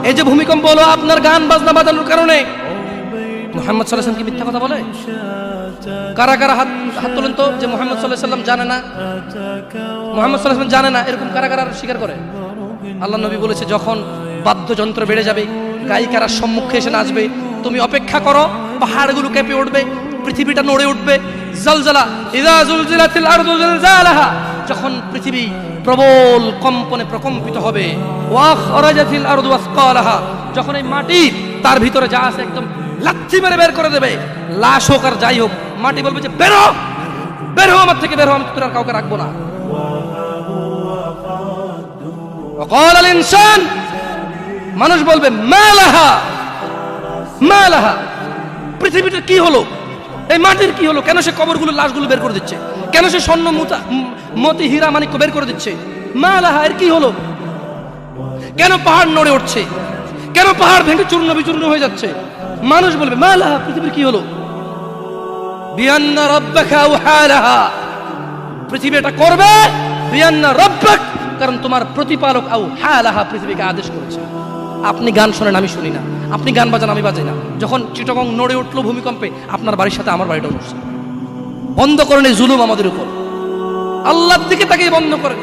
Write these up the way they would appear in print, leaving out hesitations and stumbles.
এই যে ভূমিকম্প হলো আপনার গান বাজনা বাজানোর কারণে, মুহাম্মদ সাল্লাল্লাহু আলাইহি ওয়াসাল্লাম কি মিথ্যা কথা বলে? কারা কারা হাত তোলেন তো যে মুহাম্মদ সাল্লাল্লাহু আলাইহি ওয়াসাল্লাম জানে না, মুহাম্মদ সাল্লাল্লাহু আলাইহি ওয়াসাল্লাম জানে না, এরকম কারা কারা স্বীকার করে? আল্লাহ নবী বলেছে, যখন বাদ্যযন্ত্র বেড়ে যাবে, গায়িকারা সম্মুখে এসে নাচবে, তুমি অপেক্ষা করো, পাহাড়গুলো কেঁপে উঠবে, পৃথিবীটা নড়ে উঠবে। জালজালা ইযা জুলজিলাতিল আরদু জিলজালাহা, যখন পৃথিবী প্রবল কম্পনে প্রকম্পিত হবে। ওয়া খরাজাতিল আরদু আসকালাহা, যখন এই মাটি তার ভিতরে যা আছে একদম লাথি মেরে বের করে দেবে, লাশ হোক আর যাই হোক, মাটি বলবে যে বের হো, বের হো আমার থেকে, বের হো, আমি তোর আর কাউকে রাখবো না। وقال الانسان, মানুষ বলবে মালাহা মালাহা, পৃথিবীটা কি হলো, এই মাটির কি হলো, কেন সে কবরগুলো লাশগুলো বের করে দিচ্ছে, কেন সে স্বর্ণ মতি হীরা মানিক্য বের করে দিচ্ছে, মালাহা, এর কি হলো, কেন পাহাড় নড়ে উঠছে, কেন পাহাড় ভেঙে চূর্ণ বিচূর্ণ হয়ে যাচ্ছে? মানুষ বলবে মালাহা, পৃথিবীর কি হলো, বিআন্না রাব্বাকা আওহালাহা, পৃথিবী এটা করবে, বিআন্না রাব্বাক, কারণ তোমার প্রতিপালক আওহালাহা, পৃথিবীকে আদেশ করেছে। আপনি গান শোনেন, আমি শুনি না, আপনি গান বাজান, আমি বাজাই না। যখন চিটাগং নড়ে উঠলো ভূমিকম্পে, আপনার বাড়ির সাথে আমার বাড়িটাও নড়ছে। বন্ধ করেন এই জুলুম আমাদের উপর, আল্লাহর দিকে তাকিয়ে বন্ধ করেন,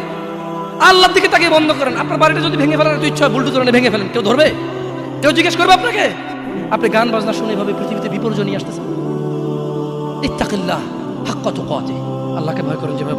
আল্লাহর দিকে তাকিয়ে বন্ধ করেন। আপনার বাড়িটা যদি ভেঙে ফেলার ইচ্ছা হয়, বুলডোজারে ভেঙে ফেলেন, কেউ ধরবে? কেউ জিজ্ঞেস করবে আপনাকে? আপনি গান বাজনা শুনে এভাবে পৃথিবীতে বিপর্যয় নিয়ে আসতেছেন। ইত্তাকিল্লাহ হাক্কা তুকাতিহ, আল্লাহকে ভয় করেন যেভাবে